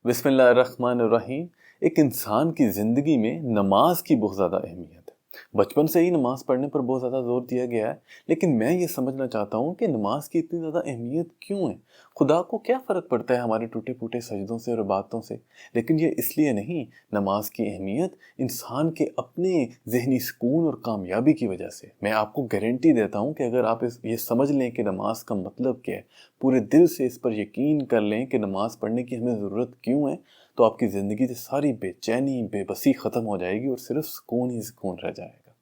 بسم اللہ الرحمن الرحیم۔ ایک انسان کی زندگی میں نماز کی بہت زیادہ اہمیت ہے۔ بچپن سے ہی نماز پڑھنے پر بہت زیادہ زور دیا گیا ہے، لیکن میں یہ سمجھنا چاہتا ہوں کہ نماز کی اتنی زیادہ اہمیت کیوں ہے؟ خدا کو کیا فرق پڑتا ہے ہمارے ٹوٹے پھوٹے سجدوں سے اور باتوں سے؟ لیکن یہ اس لیے نہیں، نماز کی اہمیت انسان کے اپنے ذہنی سکون اور کامیابی کی وجہ سے۔ میں آپ کو گارنٹی دیتا ہوں کہ اگر آپ یہ سمجھ لیں کہ نماز کا مطلب کیا ہے، پورے دل سے اس پر یقین کر لیں کہ نماز پڑھنے کی ہمیں ضرورت کیوں ہے، تو آپ کی زندگی سے ساری بے چینی، بے بسی ختم ہو جائے گی اور صرف سکون ہی سکون رہ جائے گا۔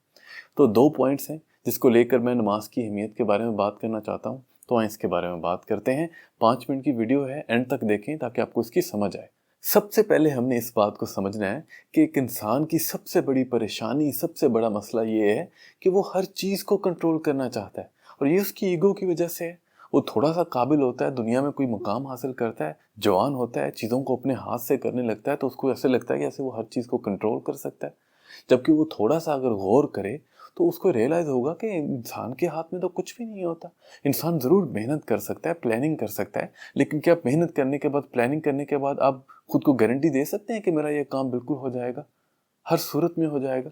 تو دو پوائنٹس ہیں جس کو لے کر میں نماز کی اہمیت کے بارے میں بات کرنا چاہتا ہوں، تو آئیں اس کے بارے میں بات کرتے ہیں۔ 5 منٹ کی ویڈیو ہے، اینڈ تک دیکھیں تاکہ آپ کو اس کی سمجھ آئے۔ سب سے پہلے ہم نے اس بات کو سمجھنا ہے کہ ایک انسان کی سب سے بڑی پریشانی، سب سے بڑا مسئلہ یہ ہے کہ وہ ہر چیز کو کنٹرول کرنا چاہتا ہے، اور یہ اس کی ایگو کی وجہ سے ہے۔ وہ تھوڑا سا قابل ہوتا ہے، دنیا میں کوئی مقام حاصل کرتا ہے، جوان ہوتا ہے، چیزوں کو اپنے ہاتھ سے کرنے لگتا ہے، تو اس کو ایسے لگتا ہے کہ ایسے وہ ہر چیز کو کنٹرول کر سکتا ہے۔ جبکہ وہ تھوڑا سا اگر غور کرے تو اس کو ریئلائز ہوگا کہ انسان کے ہاتھ میں تو کچھ بھی نہیں ہوتا۔ انسان ضرور محنت کر سکتا ہے، پلاننگ کر سکتا ہے، لیکن کیا محنت کرنے کے بعد، پلاننگ کرنے کے بعد آپ خود کو گارنٹی دے سکتے ہیں کہ میرا یہ کام بالکل ہو جائے گا، ہر صورت میں ہو جائے گا؟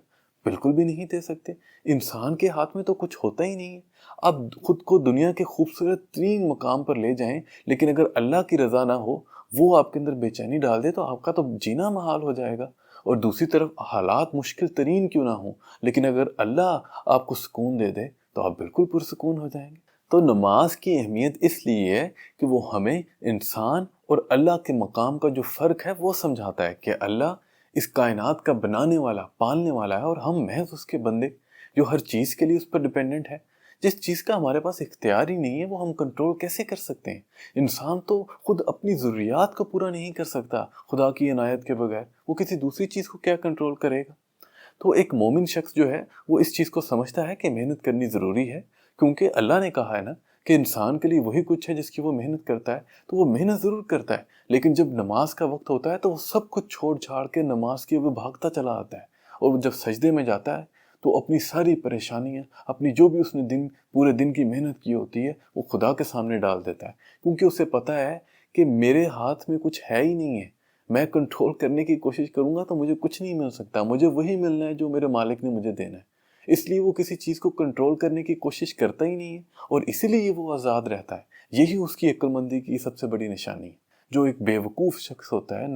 بالکل بھی نہیں دے سکتے۔ انسان کے ہاتھ میں تو کچھ ہوتا ہی نہیں ہے۔ آپ خود کو دنیا کے خوبصورت ترین مقام پر لے جائیں، لیکن اگر اللہ کی رضا نہ ہو، وہ آپ کے اندر بے چینی ڈال دے، تو آپ کا تو جینا محال ہو جائے گا۔ اور دوسری طرف حالات مشکل ترین کیوں نہ ہوں، لیکن اگر اللہ آپ کو سکون دے دے تو آپ بالکل پرسکون ہو جائیں گے۔ تو نماز کی اہمیت اس لیے ہے کہ وہ ہمیں انسان اور اللہ کے مقام کا جو فرق ہے وہ سمجھاتا ہے کہ اللہ اس کائنات کا بنانے والا، پالنے والا ہے، اور ہم محض اس کے بندے جو ہر چیز کے لیے اس پر ڈیپینڈنٹ ہے۔ جس چیز کا ہمارے پاس اختیار ہی نہیں ہے، وہ ہم کنٹرول کیسے کر سکتے ہیں؟ انسان تو خود اپنی ضروریات کو پورا نہیں کر سکتا خدا کی عنایت کے بغیر، وہ کسی دوسری چیز کو کیا کنٹرول کرے گا؟ تو ایک مومن شخص جو ہے وہ اس چیز کو سمجھتا ہے کہ محنت کرنی ضروری ہے، کیونکہ اللہ نے کہا ہے نا کہ انسان کے لیے وہی کچھ ہے جس کی وہ محنت کرتا ہے، تو وہ محنت ضرور کرتا ہے۔ لیکن جب نماز کا وقت ہوتا ہے تو وہ سب کچھ چھوڑ چھاڑ کے نماز کی وہ بھاگتا چلا آتا ہے، اور جب سجدے میں جاتا ہے تو اپنی ساری پریشانیاں، اپنی جو بھی اس نے پورے دن کی محنت کی ہوتی ہے، وہ خدا کے سامنے ڈال دیتا ہے، کیونکہ اسے پتہ ہے کہ میرے ہاتھ میں کچھ ہے ہی نہیں ہے۔ میں کنٹرول کرنے کی کوشش کروں گا تو مجھے کچھ نہیں مل سکتا، مجھے وہی ملنا ہے جو میرے مالک نے مجھے دینا ہے۔ اس لیے وہ کسی چیز کو کنٹرول کرنے کی کوشش کرتا ہی نہیں ہے، اور اسی لیے وہ آزاد رہتا ہے۔ یہی اس کی عقل مندی کی سب سے بڑی نشانی ہے۔ جو ایک بے وقوف شخص ہوتا ہے،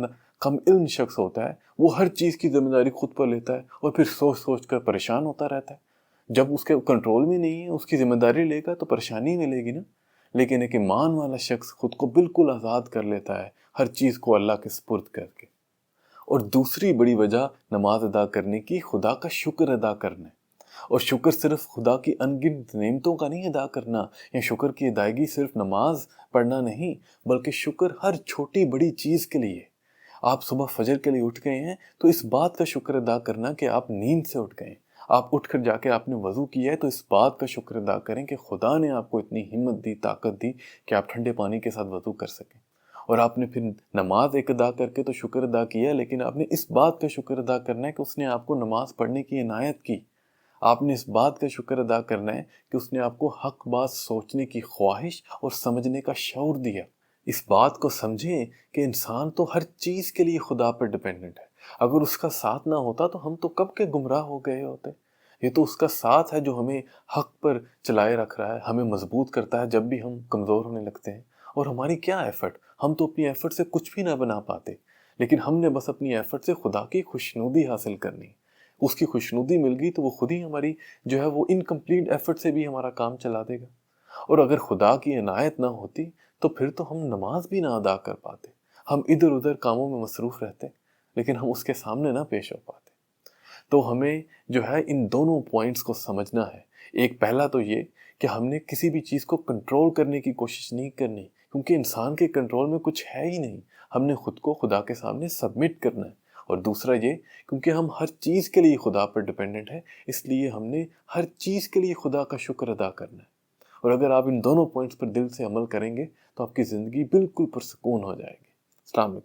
کم علم شخص ہوتا ہے، وہ ہر چیز کی ذمہ داری خود پر لیتا ہے اور پھر سوچ سوچ کر پریشان ہوتا رہتا ہے۔ جب اس کے کنٹرول میں نہیں ہے، اس کی ذمہ داری لے گا تو پریشانی ملے گی نا۔ لیکن ایک ایمان والا شخص خود کو بالکل آزاد کر لیتا ہے، ہر چیز کو اللہ کے سپرد کر کے۔ اور دوسری بڑی وجہ نماز ادا کرنے کی خدا کا شکر ادا کرنا ہے۔ اور شکر صرف خدا کی ان گنت نعمتوں کا نہیں ادا کرنا، یا شکر کی ادائیگی صرف نماز پڑھنا نہیں، بلکہ شکر ہر چھوٹی بڑی چیز کے لیے۔ آپ صبح فجر کے لیے اٹھ گئے ہیں تو اس بات کا شکر ادا کرنا کہ آپ نیند سے اٹھ گئے ہیں۔ آپ اٹھ کر جا کے آپ نے وضو کیا ہے تو اس بات کا شکر ادا کریں کہ خدا نے آپ کو اتنی ہمت دی، طاقت دی کہ آپ ٹھنڈے پانی کے ساتھ وضو کر سکیں۔ اور آپ نے پھر نماز ایک ادا کر کے تو شکر ادا کیا، لیکن آپ نے اس بات کا شکر ادا کرنا ہے کہ اس نے آپ کو نماز پڑھنے کی عنایت کی۔ آپ نے اس بات کا شکر ادا کرنا ہے کہ اس نے آپ کو حق بات سوچنے کی خواہش اور سمجھنے کا شعور دیا۔ اس بات کو سمجھیں کہ انسان تو ہر چیز کے لیے خدا پر ڈیپینڈنٹ ہے۔ اگر اس کا ساتھ نہ ہوتا تو ہم تو کب کے گمراہ ہو گئے ہوتے۔ یہ تو اس کا ساتھ ہے جو ہمیں حق پر چلائے رکھ رہا ہے، ہمیں مضبوط کرتا ہے جب بھی ہم کمزور ہونے لگتے ہیں۔ اور ہماری کیا ایفرٹ، ہم تو اپنی ایفرٹ سے کچھ بھی نہ بنا پاتے، لیکن ہم نے بس اپنی ایفرٹ سے خدا کی خوشنودی حاصل کرنی۔ اس کی خوشنودی مل گئی تو وہ خود ہی ہماری جو ہے وہ انکمپلیٹ ایفرٹ سے بھی ہمارا کام چلا دے گا۔ اور اگر خدا کی عنایت نہ ہوتی تو پھر تو ہم نماز بھی نہ ادا کر پاتے، ہم ادھر ادھر کاموں میں مصروف رہتے، لیکن ہم اس کے سامنے نہ پیش ہو پاتے۔ تو ہمیں جو ہے ان دونوں پوائنٹس کو سمجھنا ہے۔ ایک پہلا تو یہ کہ ہم نے کسی بھی چیز کو کنٹرول کرنے کی کوشش نہیں کرنی، کیونکہ انسان کے کنٹرول میں کچھ ہے ہی نہیں۔ ہم نے خود کو خدا کے سامنے سبمٹ کرنا ہے۔ اور دوسرا یہ کیونکہ ہم ہر چیز کے لیے خدا پر ڈیپینڈنٹ ہیں، اس لیے ہم نے ہر چیز کے لیے خدا کا شکر ادا کرنا ہے۔ اور اگر آپ ان دونوں پوائنٹس پر دل سے عمل کریں گے تو آپ کی زندگی بالکل پرسکون ہو جائے گی۔ السلام علیکم۔